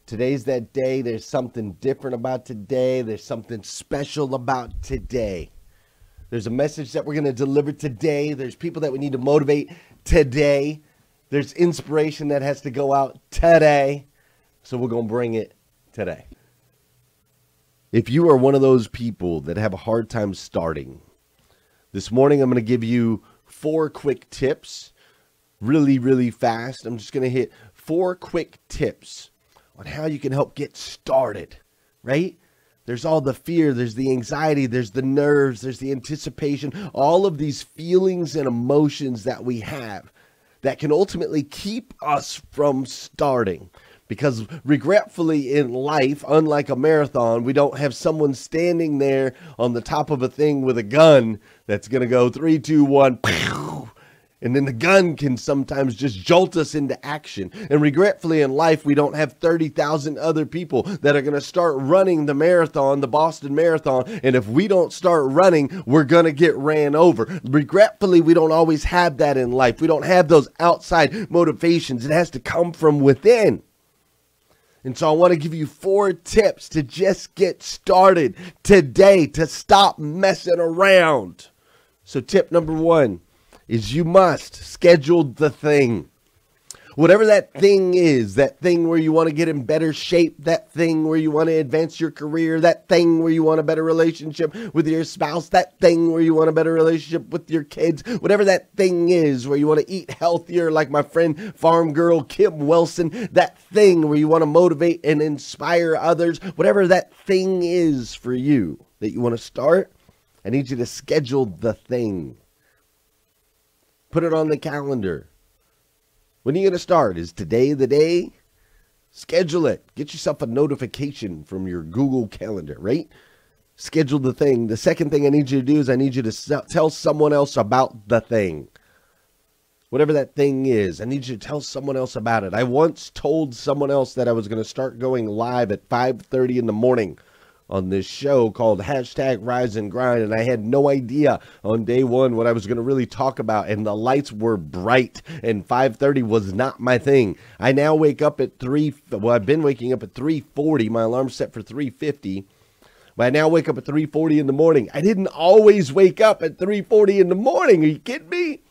Today's that day. There's something different about today. There's something special about today. There's a message that we're going to deliver today. There's people that we need to motivate today. There's inspiration that has to go out today. So we're going to bring it today. If you are one of those people that have a hard time starting, this morning I'm going to give you 4 quick tips really fast. I'm just going to hit 4 quick tips on how you can help get started, right? There's all the fear, there's the anxiety, there's the nerves, there's the anticipation, all of these feelings and emotions that we have that can ultimately keep us from starting. Because regretfully in life, unlike a marathon, we don't have someone standing there on the top of a thing with a gun that's going to go 3, 2, 1, and then the gun can sometimes just jolt us into action. And regretfully in life, we don't have 30,000 other people that are going to start running the marathon, the Boston Marathon. And if we don't start running, we're going to get ran over. Regretfully, we don't always have that in life. We don't have those outside motivations. It has to come from within. And so I want to give you 4 tips to just get started today, to stop messing around. So tip number 1 is you must schedule the thing. Whatever that thing is, that thing where you want to get in better shape, that thing where you want to advance your career, that thing where you want a better relationship with your spouse, that thing where you want a better relationship with your kids, whatever that thing is where you want to eat healthier like my friend farm girl Kim Wilson, that thing where you want to motivate and inspire others, whatever that thing is for you that you want to start, I need you to schedule the thing. Put it on the calendar. When are you going to start? Is today the day? Schedule it. Get yourself a notification from your Google Calendar, right? Schedule the thing. The second thing I need you to do is I need you to tell someone else about the thing. Whatever that thing is, I need you to tell someone else about it. I once told someone else that I was going to start going live at 5:30 in the morning on this show called #RiseandGrind, and I had no idea on day 1 what I was going to really talk about, and the lights were bright, and 5:30 was not my thing. I now wake up at I've been waking up at 3:40. My alarm's set for 3:50, but I now wake up at 3:40 in the morning. I didn't always wake up at 3:40 in the morning. Are you kidding me?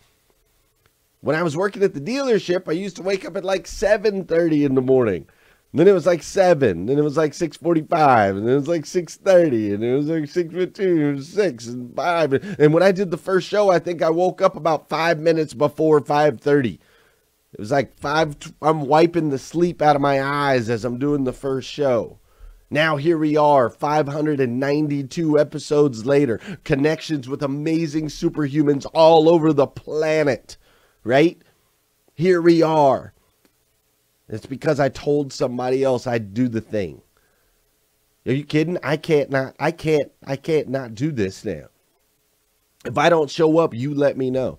When I was working at the dealership, I used to wake up at like 7:30 in the morning. Then it was like 7, then it was like 6:45, and then it was like 6:30, and it was like 6:15, and 6, and 5. And when I did the first show, I think I woke up about 5 minutes before 5:30. It was like 5, I'm wiping the sleep out of my eyes as I'm doing the first show. Now here we are, 592 episodes later, connections with amazing superhumans all over the planet, right? Here we are. It's because I told somebody else I'd do the thing. Are you kidding? I can't not do this now. If I don't show up, you let me know.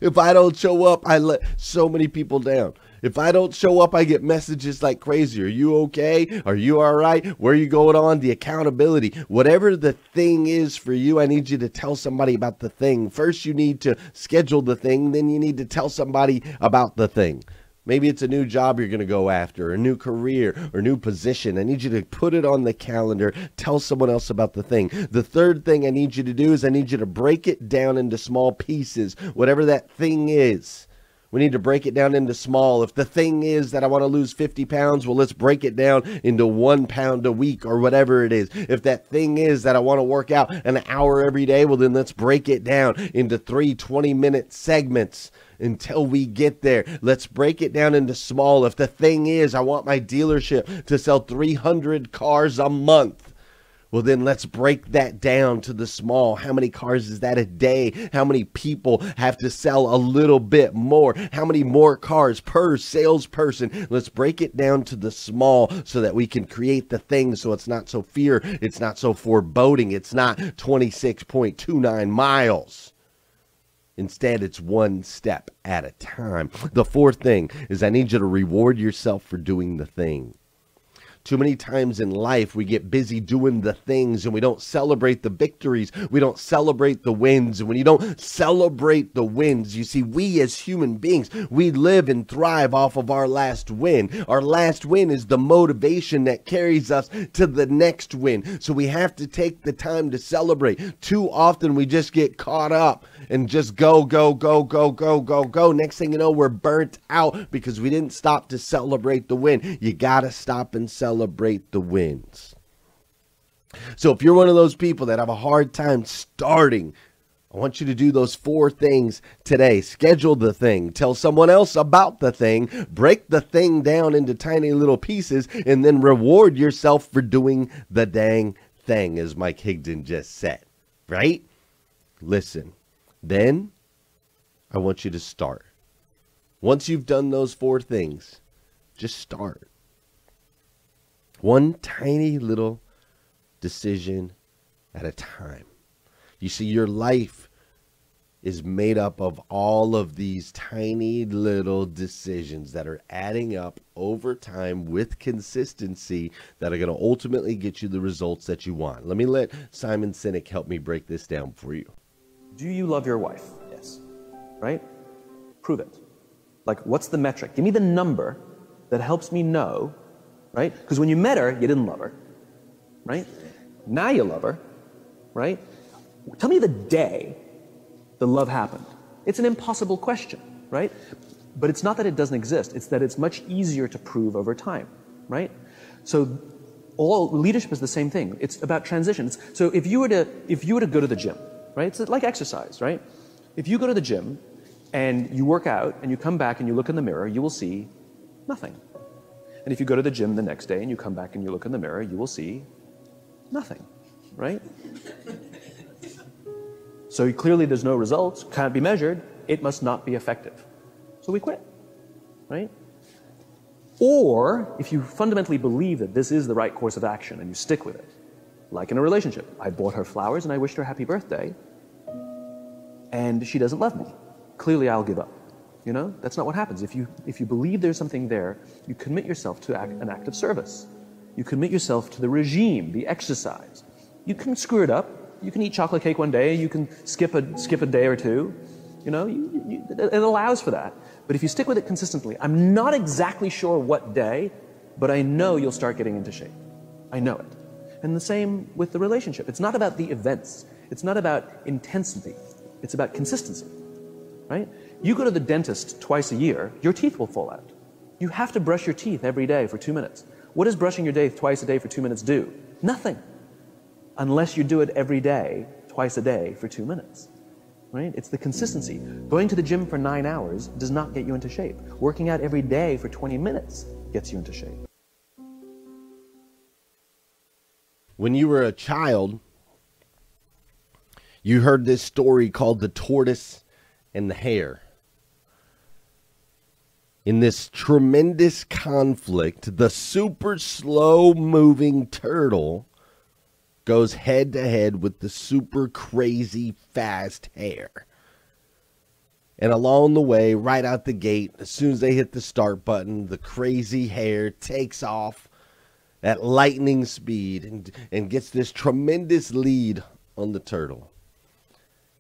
If I don't show up, I let so many people down. If I don't show up, I get messages like crazy. Are you okay? Are you all right? Where are you going on? The accountability. Whatever the thing is for you, I need you to tell somebody about the thing. First, you need to schedule the thing. Then you need to tell somebody about the thing. Maybe it's a new job you're going to go after, a new career, or new position. I need you to put it on the calendar. Tell someone else about the thing. The third thing I need you to do is I need you to break it down into small pieces, whatever that thing is. We need to break it down into small. If the thing is that I want to lose 50 pounds, well, let's break it down into 1 pound a week or whatever it is. If that thing is that I want to work out an hour every day, well, then let's break it down into 3 20-minute segments until we get there. Let's break it down into small. If the thing is I want my dealership to sell 300 cars a month, well, then let's break that down to the small. How many cars is that a day? How many people have to sell a little bit more? How many more cars per salesperson? Let's break it down to the small so that we can create the thing so it's not so fear. It's not so foreboding. It's not 26.29 miles. Instead, it's 1 step at a time. The fourth thing is I need you to reward yourself for doing the thing. Too many times in life, we get busy doing the things and we don't celebrate the victories. We don't celebrate the wins. And when you don't celebrate the wins, you see, we as human beings, we live and thrive off of our last win. Our last win is the motivation that carries us to the next win. So we have to take the time to celebrate. Too often, we just get caught up and just go, go, go, go, go, go, go. Next thing you know, we're burnt out because we didn't stop to celebrate the win. You got to stop and celebrate the wins. So if you're one of those people that have a hard time starting, I want you to do those 4 things today. Schedule the thing. Tell someone else about the thing. Break the thing down into tiny little pieces and then reward yourself for doing the dang thing, as Mike Higdon just said. Right? Listen, then I want you to start. Once you've done those 4 things, just start. One tiny little decision at a time. You see, your life is made up of all of these tiny little decisions that are adding up over time with consistency that are going to ultimately get you the results that you want. Let me let Simon Sinek help me break this down for you. Do you love your wife? Yes. Right? Prove it. Like, what's the metric? Give me the number that helps me know, right? Because when you met her, you didn't love her, right? Now you love her, right? Tell me the day the love happened. It's an impossible question, right? But it's not that it doesn't exist. It's that it's much easier to prove over time, right? So all leadership is the same thing. It's about transitions. So if you were to go to the gym, right? It's like exercise, right? If you go to the gym and you work out and you come back and you look in the mirror, you will see nothing. And if you go to the gym the next day and you come back and you look in the mirror, you will see nothing, right? So clearly there's no results, can't be measured, it must not be effective. So we quit, right? Or if you fundamentally believe that this is the right course of action and you stick with it, like in a relationship, I bought her flowers and I wished her happy birthday, and she doesn't love me. Clearly I'll give up. You know, that's not what happens. If you believe there's something there, you commit yourself to an act of service. You commit yourself to the regime, the exercise. You can screw it up. You can eat chocolate cake one day. You can skip a day or two. You know, it allows for that. But if you stick with it consistently, I'm not exactly sure what day, but I know you'll start getting into shape. I know it. And the same with the relationship. It's not about the events. It's not about intensity. It's about consistency, right? You go to the dentist twice a year, your teeth will fall out. You have to brush your teeth every day for 2 minutes. What does brushing your teeth twice a day for 2 minutes do? Nothing. Unless you do it every day, twice a day for 2 minutes, right? It's the consistency. Going to the gym for 9 hours does not get you into shape. Working out every day for 20 minutes gets you into shape. When you were a child, you heard this story called the Tortoise and the Hare. In this tremendous conflict, the super slow-moving turtle goes head-to-head with the super crazy fast hare. And along the way, right out the gate, as soon as they hit the start button, the crazy hare takes off at lightning speed and gets this tremendous lead on the turtle.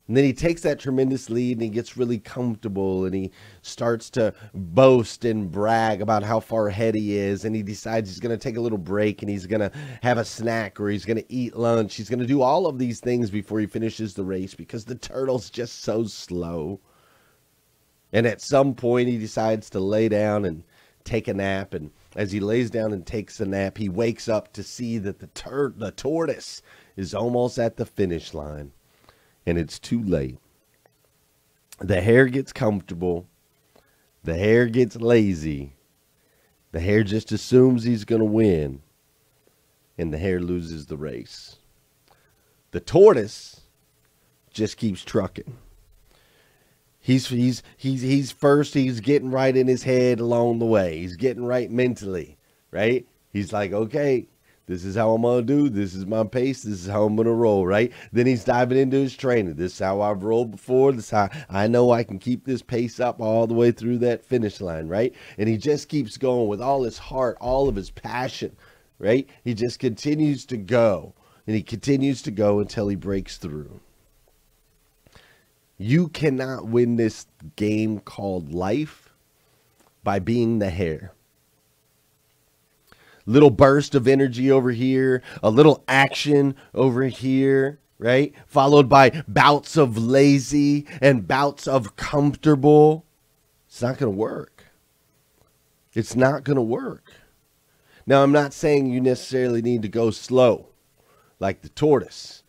And then he takes that tremendous lead and he gets really comfortable and he starts to boast and brag about how far ahead he is. And he decides he's going to take a little break and he's going to have a snack or he's going to eat lunch. He's going to do all of these things before he finishes the race because the turtle's just so slow. And at some point he decides to lay down and take a nap. And as he lays down and takes a nap, he wakes up to see that the tortoise is almost at the finish line. And it's too late. The hare gets comfortable. The hare gets lazy. The hare just assumes he's going to win. And the hare loses the race. The tortoise just keeps trucking. He's first, he's getting right in his head along the way. He's getting right mentally, right? He's like, okay, this is how I'm going to do. This is my pace. This is how I'm going to roll, right? Then he's diving into his training. This is how I've rolled before. This is how I know I can keep this pace up all the way through that finish line, right? And he just keeps going with all his heart, all of his passion, right? He just continues to go, and he continues to go until he breaks through. You cannot win this game called life by being the hare. Little burst of energy over here, a little action over here, right? Followed by bouts of lazy and bouts of comfortable. It's not going to work. It's not going to work. Now, I'm not saying you necessarily need to go slow like the tortoise.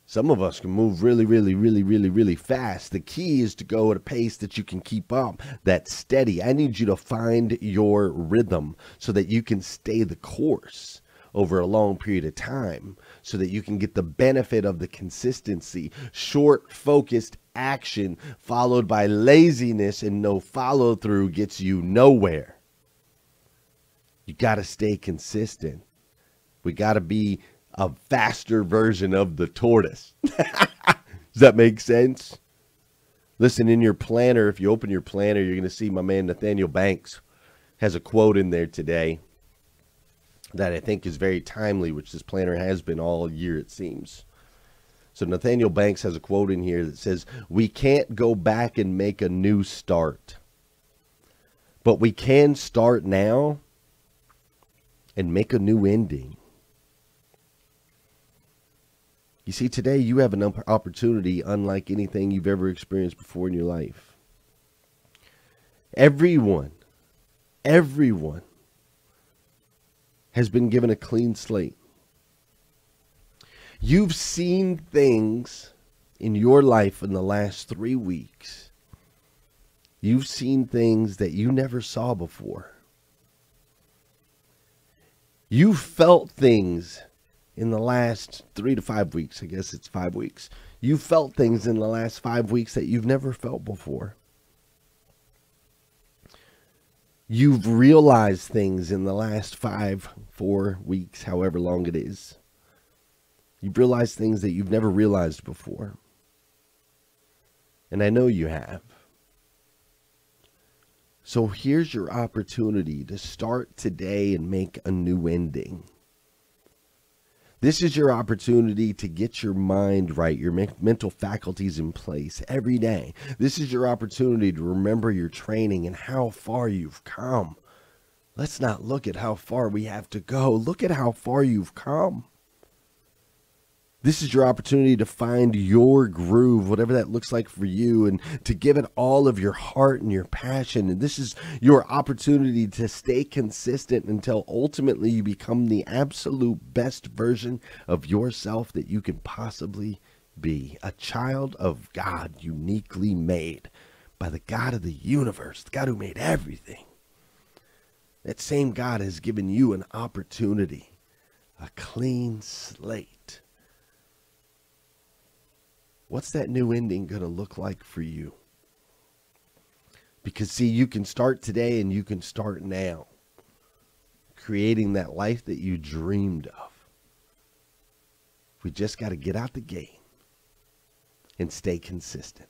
Some of us can move really, really, really, really, really fast. The key is to go at a pace that you can keep up, that's steady. I need you to find your rhythm so that you can stay the course over a long period of time, so that you can get the benefit of the consistency. Short, focused action followed by laziness and no follow through gets you nowhere. You got to stay consistent. We got to be a faster version of the tortoise. Does that make sense? Listen, in your planner, if you open your planner, you're going to see my man Nathaniel Banks has a quote in there today that I think is very timely, which this planner has been all year, it seems. So Nathaniel Banks has a quote in here that says, "We can't go back and make a new start, but we can start now and make a new ending." You see, today you have an opportunity unlike anything you've ever experienced before in your life. Everyone has been given a clean slate. You've seen things in your life in the last 3 weeks. You've seen things that you never saw before. You felt things in the last 3 to 5 weeks. I guess it's 5 weeks. You felt things in the last 5 weeks that you've never felt before. You've realized things in the last 4 weeks, however long it is. You've realized things that you've never realized before. And I know you have. So here's your opportunity to start today and make a new ending. This is your opportunity to get your mind right, your mental faculties in place every day. This is your opportunity to remember your training and how far you've come. Let's not look at how far we have to go. Look at how far you've come. This is your opportunity to find your groove, whatever that looks like for you, and to give it all of your heart and your passion. And this is your opportunity to stay consistent until ultimately you become the absolute best version of yourself that you can possibly be. A child of God, uniquely made by the God of the universe, the God who made everything. That same God has given you an opportunity, a clean slate. What's that new ending going to look like for you? Because, see, you can start today and you can start now, creating that life that you dreamed of. We just got to get out the gate and stay consistent.